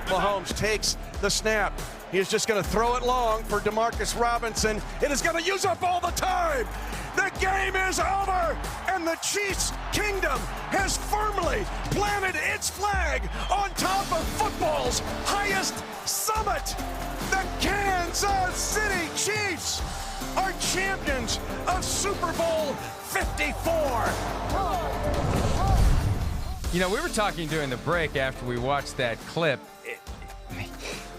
Mahomes takes the snap. He is just going to throw it long for Demarcus Robinson. It is going to use up all the time. The game is over, and the Chiefs' kingdom has firmly planted its flag on top of football's highest summit. The Kansas City Chiefs are champions of Super Bowl 54. You know, we were talking during the break after we watched that clip.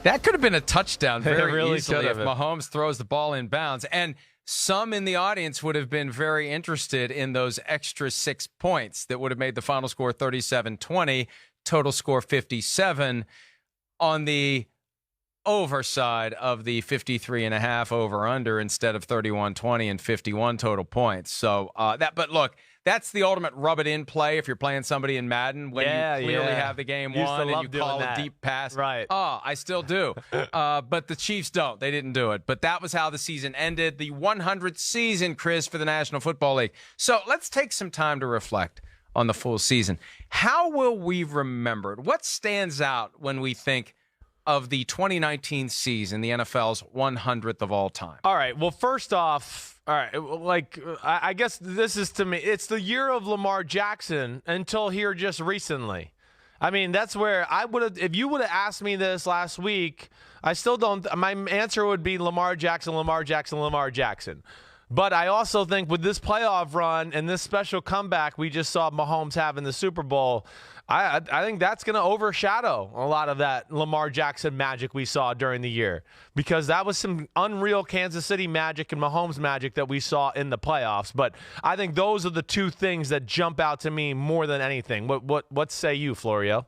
That could have been a touchdown very really easily if Mahomes throws the ball in bounds. And some in the audience would have been very interested in those extra 6 points that would have made the final score 37-20, total score 57 on the over side of the 53.5 over-under instead of 31-20 and 51 total points. So but look, that's the ultimate rub-it-in play if you're playing somebody in Madden when you clearly have the game won and you call a deep pass. Right. Oh, I still do. But the Chiefs don't. They didn't do it. But that was how the season ended, the 100th season, Chris, for the National Football League. So let's take some time to reflect on the full season. How will we remember it? What stands out when we think of the 2019 season, the NFL's 100th of all time? All right. Well, first off, all right, like I guess this is, to me, it's the year of Lamar Jackson until here just recently. I mean, that's where I would have, if you would have asked me this last week, I still don't, my answer would be Lamar Jackson, Lamar Jackson, Lamar Jackson. But I also think with this playoff run and this special comeback we just saw Mahomes have in the Super Bowl, I think that's going to overshadow a lot of that Lamar Jackson magic we saw during the year, because that was some unreal Kansas City magic and Mahomes magic that we saw in the playoffs. But I think those are the two things that jump out to me more than anything. What say you, Florio?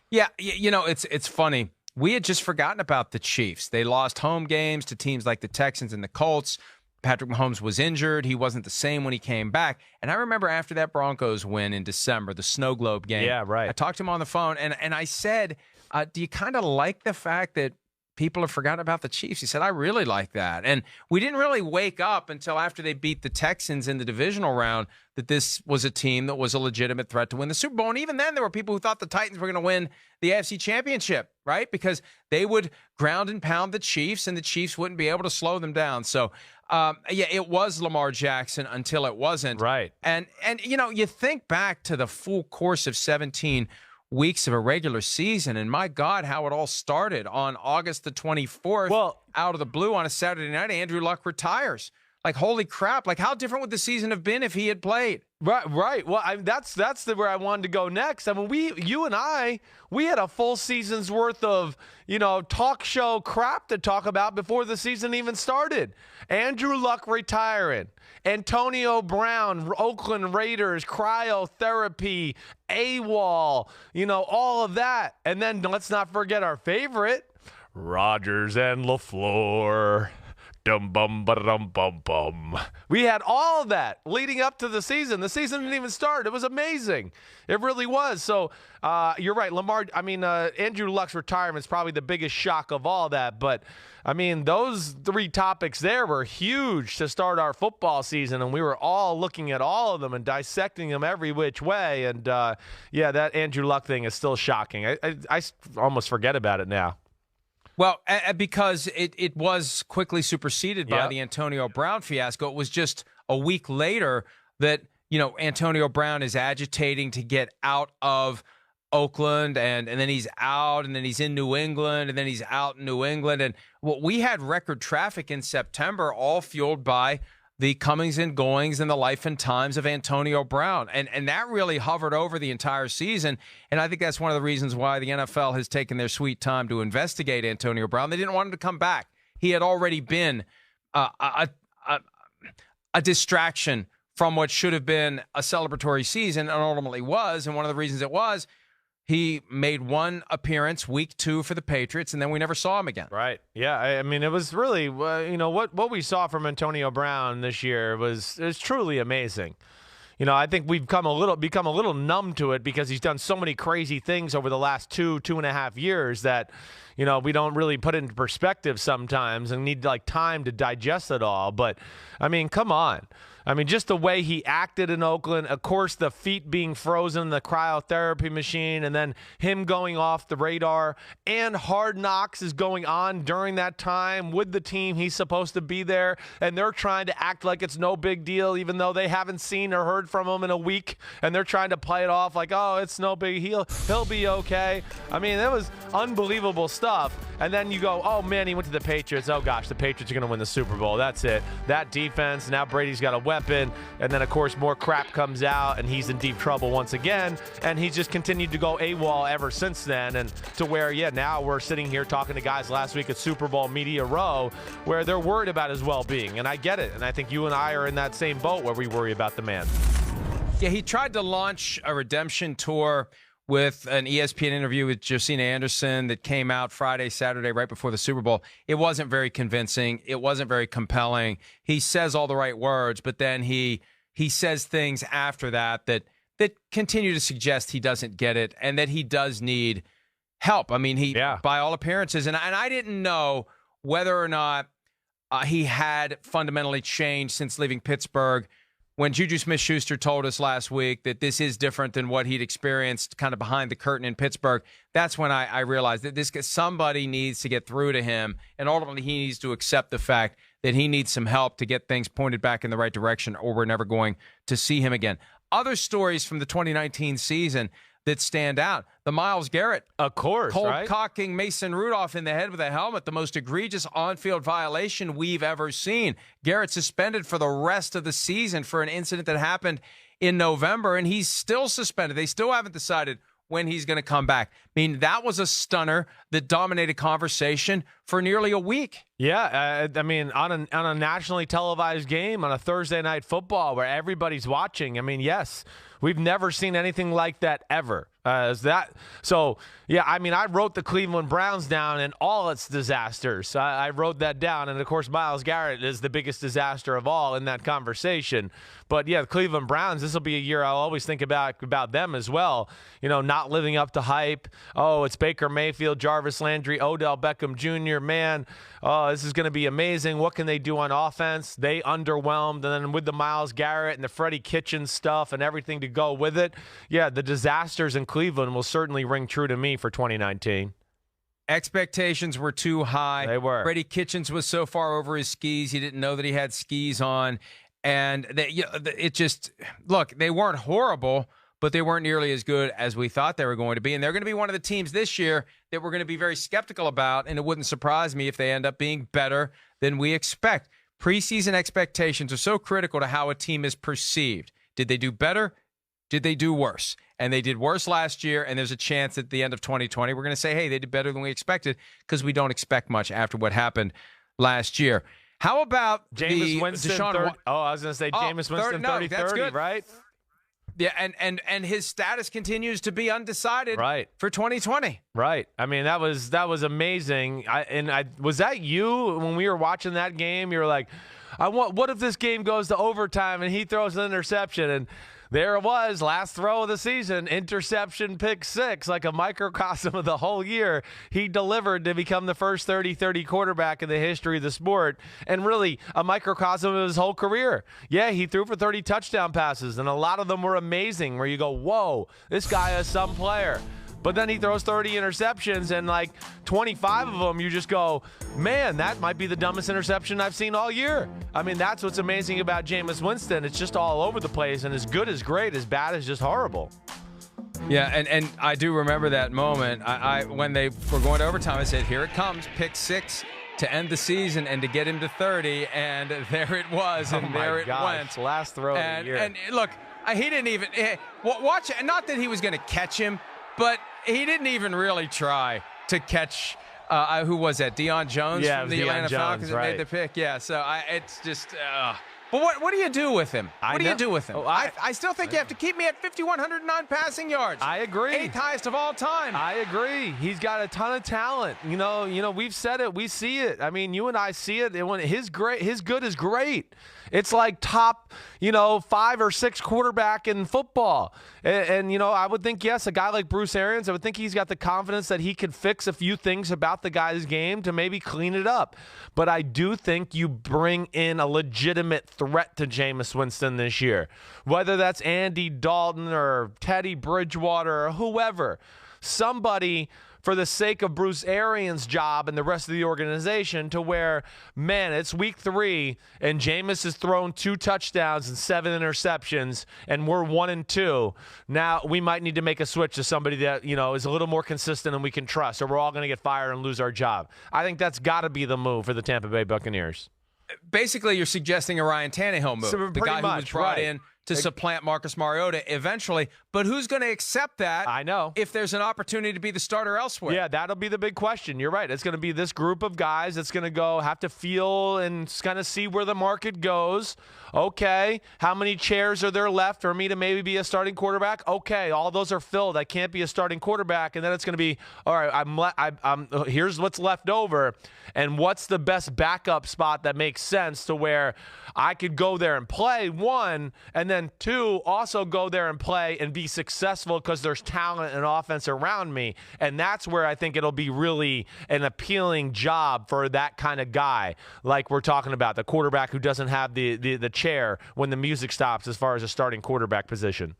Yeah, you know, it's funny. We had just forgotten about the Chiefs. They lost home games to teams like the Texans and the Colts. Patrick Mahomes was injured. He wasn't the same when he came back. And I remember after that Broncos win in December, the Snow Globe game. Yeah, right. I talked to him on the phone, and I said, do you kind of like the fact that people have forgotten about the Chiefs? He said, I really like that. And we didn't really wake up until after they beat the Texans in the divisional round that this was a team that was a legitimate threat to win the Super Bowl. And even then, there were people who thought the Titans were going to win the AFC Championship, right? Because they would ground and pound the Chiefs, and the Chiefs wouldn't be able to slow them down. So, yeah, it was Lamar Jackson until it wasn't. Right. And you know, you think back to the full course of 17 weeks of a regular season, and my God, how it all started on August the 24th. Well, out of the blue on a Saturday night, Andrew Luck retires. Like, holy crap! Like, how different would the season have been if he had played? Right. Well, that's where I wanted to go next. I mean, you and I, we had a full season's worth of, you know, talk show crap to talk about before the season even started. Andrew Luck retiring, Antonio Brown, Oakland Raiders, cryotherapy, AWOL, you know, all of that. And then let's not forget our favorite, Rodgers and LaFleur. Dum bum ba dum bum bum. We had all of that leading up to the season. The season didn't even start. It was amazing. It really was. So you're right, Andrew Luck's retirement is probably the biggest shock of all that. But I mean, those three topics there were huge to start our football season, and we were all looking at all of them and dissecting them every which way. And yeah, that Andrew Luck thing is still shocking. I almost forget about it now. Well, because it was quickly superseded by the Antonio Brown fiasco. It was just a week later that, you know, Antonio Brown is agitating to get out of Oakland, and then he's out, and then he's in New England, and then he's out in New England. And we had record traffic in September, all fueled by the comings and goings and the life and times of Antonio Brown. And that really hovered over the entire season. And I think that's one of the reasons why the NFL has taken their sweet time to investigate Antonio Brown. They didn't want him to come back. He had already been a distraction from what should have been a celebratory season, and ultimately was. And one of the reasons it was, he made one appearance week 2 for the Patriots, and then we never saw him again. Right. Yeah. I mean, it was really, you know, what we saw from Antonio Brown this year was truly amazing. You know, I think we've become a little numb to it because he's done so many crazy things over the last 2.5 years that, you know, we don't really put it into perspective sometimes and need like time to digest it all. But I mean, come on. I mean, just the way he acted in Oakland, of course, the feet being frozen in the cryotherapy machine, and then him going off the radar, and Hard Knocks is going on during that time with the team. He's supposed to be there, and they're trying to act like it's no big deal, even though they haven't seen or heard from him in a week, and they're trying to play it off like, oh, it's no big deal. He'll be okay. I mean, that was unbelievable stuff. And then you go, oh, man, he went to the Patriots. Oh, gosh, the Patriots are going to win the Super Bowl. That's it. That defense, now Brady's got a weapon. And then, of course, more crap comes out, and he's in deep trouble once again. And he's just continued to go AWOL ever since then. And to where, yeah, now we're sitting here talking to guys last week at Super Bowl Media Row where they're worried about his well-being. And I get it. And I think you and I are in that same boat where we worry about the man. Yeah, he tried to launch a redemption tour with an ESPN interview with Josina Anderson that came out Friday, Saturday, right before the Super Bowl. It wasn't very convincing. It wasn't very compelling. He says all the right words, but then he says things after that continue to suggest he doesn't get it and that he does need help. I mean, by all appearances, and I didn't know whether or not he had fundamentally changed since leaving Pittsburgh. When Juju Smith-Schuster told us last week that this is different than what he'd experienced kind of behind the curtain in Pittsburgh, that's when I realized that somebody needs to get through to him, and ultimately he needs to accept the fact that he needs some help to get things pointed back in the right direction, or we're never going to see him again. Other stories from the 2019 season that stand out. The Myles Garrett, of course, cold-cocking Mason Rudolph in the head with a helmet, the most egregious on-field violation we've ever seen. Garrett suspended for the rest of the season for an incident that happened in November, and he's still suspended. They still haven't decided when he's going to come back. I mean, that was a stunner that dominated conversation for nearly a week. Yeah, I mean, on a nationally televised game on a Thursday night football where everybody's watching. I mean, yes, we've never seen anything like that ever. So, yeah, I mean, I wrote the Cleveland Browns down and all its disasters. I wrote that down. And, of course, Myles Garrett is the biggest disaster of all in that conversation. But, yeah, the Cleveland Browns, this will be a year I'll always think about them as well. You know, not living up to hype. Oh, it's Baker Mayfield, Jarvis Landry, Odell Beckham Jr. Man, oh, this is going to be amazing. What can they do on offense? They underwhelmed. And then with the Myles Garrett and the Freddie Kitchens stuff and everything to go with it, yeah, the disasters in Cleveland will certainly ring true to me for 2019. Expectations were too high. They were. Freddie Kitchens was so far over his skis, he didn't know that he had skis on. And they weren't horrible, but they weren't nearly as good as we thought they were going to be. And they're going to be one of the teams this year that we're going to be very skeptical about, and it wouldn't surprise me if they end up being better than we expect. Preseason expectations are so critical to how a team is perceived. Did they do better? Did they do worse? And they did worse last year, and there's a chance at the end of 2020 we're going to say, hey, they did better than we expected, because we don't expect much after what happened last year. How about Jameis Winston? I was going to say Jameis Winston 30-30, right? Yeah, and his status continues to be undecided for 2020. Right. I mean, that was amazing. Was that you when we were watching that game? You were like, what if this game goes to overtime and he throws an interception? And there it was, last throw of the season, interception, pick six, like a microcosm of the whole year. He delivered to become the first 30-30 quarterback in the history of the sport, and really a microcosm of his whole career. Yeah, he threw for 30 touchdown passes, and a lot of them were amazing, where you go, whoa, this guy is some player. But then he throws 30 interceptions, and like 25 of them, you just go, man, that might be the dumbest interception I've seen all year. I mean, that's what's amazing about Jameis Winston. It's just all over the place, and as good is great, as bad is just horrible. Yeah, and I do remember that moment. When they were going to overtime, I said, here it comes, pick six to end the season and to get him to 30, and there it was, and there it went. Last throw of the year. And look, he didn't even watch it. Not that he was going to catch him, but he didn't even really try to catch, who was that? Deion Jones from the Atlanta Falcons that made the pick. Yeah, so it's just but what do you do with him? What do you do with him? I still think you have to keep me at 5,109 passing yards. I agree. 8th highest of all time. I agree. He's got a ton of talent. You know, we've said it. We see it. I mean, you and I see it. When his good is great. It's like top, 5 or 6 quarterback in football. And I would think, yes, a guy like Bruce Arians, I would think he's got the confidence that he could fix a few things about the guy's game to maybe clean it up. But I do think you bring in a legitimate threat to Jameis Winston this year, whether that's Andy Dalton or Teddy Bridgewater or whoever, somebody for the sake of Bruce Arians' job and the rest of the organization, to where, man, it's week 3 and Jameis has thrown 2 touchdowns and 7 interceptions and we're 1-2. Now we might need to make a switch to somebody that, is a little more consistent and we can trust, or we're all going to get fired and lose our job. I think that's got to be the move for the Tampa Bay Buccaneers. Basically, you're suggesting a Ryan Tannehill move, So the guy who was brought in to supplant Marcus Mariota eventually. But who's going to accept that? I know. If there's an opportunity to be the starter elsewhere. Yeah, that'll be the big question. You're right. It's going to be this group of guys that's going to have to feel and kind of see where the market goes. Okay, how many chairs are there left for me to maybe be a starting quarterback? Okay, all those are filled. I can't be a starting quarterback. And then it's going to be, all right, here's what's left over. And what's the best backup spot that makes sense to where I could go there and play, 1, and then 2, also go there and play and be successful because there's talent and offense around me. And that's where I think it'll be really an appealing job for that kind of guy, like we're talking about, the quarterback who doesn't have the chair when the music stops as far as a starting quarterback position.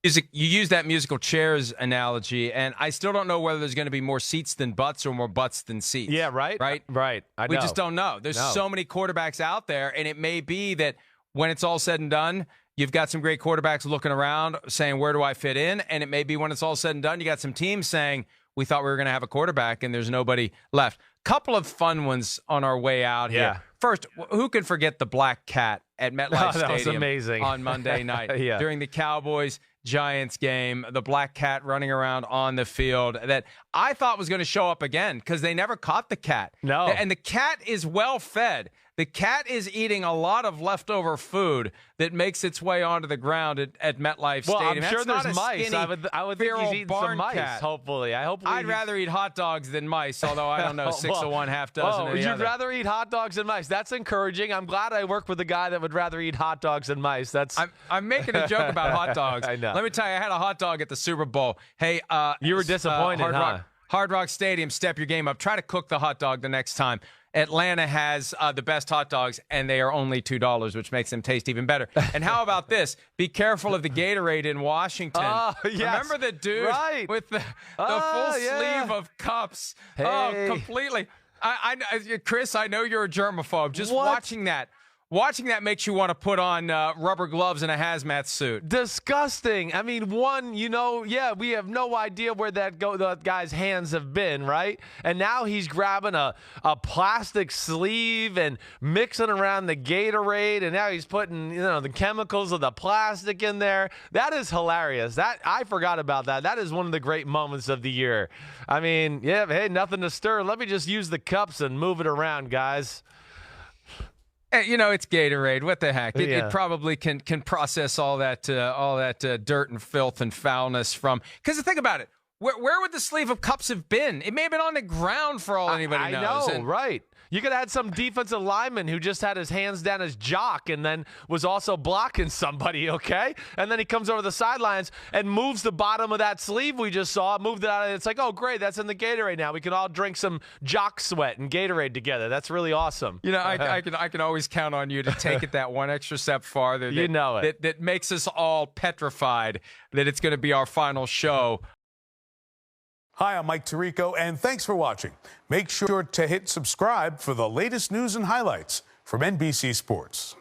You use that musical chairs analogy, and I still don't know whether there's going to be more seats than butts or more butts than seats. Yeah, right? Right. We just don't know. There's so many quarterbacks out there, and it may be that when it's all said and done, you've got some great quarterbacks looking around saying, where do I fit in? And it may be when it's all said and done, you got some teams saying, we thought we were going to have a quarterback, and there's nobody left. Couple of fun ones on our way out here. First, who could forget the black cat at MetLife Stadium was amazing. on Monday night during the Cowboys-Giants game? The black cat running around on the field that I thought was going to show up again because they never caught the cat. No. And the cat is well fed. The cat is eating a lot of leftover food that makes its way onto the ground at MetLife Stadium. I'm sure That's there's mice. I would think he's eating some mice, cat. hopefully. I'd rather eat hot dogs than mice, although I don't know, 6 of one, half dozen of the you'd other. rather eat hot dogs than mice. That's encouraging. I'm glad I work with a guy that would rather eat hot dogs than mice. I'm making a joke about hot dogs. I know. Let me tell you, I had a hot dog at the Super Bowl. Hey, you were disappointed, Hard Rock Stadium, step your game up. Try to cook the hot dog the next time. Atlanta has the best hot dogs, and they are only $2, which makes them taste even better. And how about this? Be careful of the Gatorade in Washington. Yes. Remember the dude with the full sleeve of cups? Hey. Oh, completely. Chris, I know you're a germaphobe. Just watching that makes you want to put on rubber gloves and a hazmat suit. Disgusting. I mean, we have no idea where that guy's hands have been, right? And now he's grabbing a plastic sleeve and mixing around the Gatorade, and now he's putting, the chemicals of the plastic in there. That is hilarious. I forgot about that. That is one of the great moments of the year. I mean, hey, nothing to stir. Let me just use the cups and move it around, guys. It's Gatorade. What the heck? It probably can process all that dirt and filth and foulness from. Because think about it. Where would the sleeve of cups have been? It may have been on the ground for all anybody knows. I know, right? You could have had some defensive lineman who just had his hands down his jock and then was also blocking somebody, okay? And then he comes over the sidelines and moves the bottom of that sleeve we just saw, moved it out, and it's like, oh, great, that's in the Gatorade now. We can all drink some jock sweat and Gatorade together. That's really awesome. I can always count on you to take it that one extra step farther. That makes us all petrified that it's going to be our final show. Hi, I'm Mike Tirico, and thanks for watching. Make sure to hit subscribe for the latest news and highlights from NBC Sports.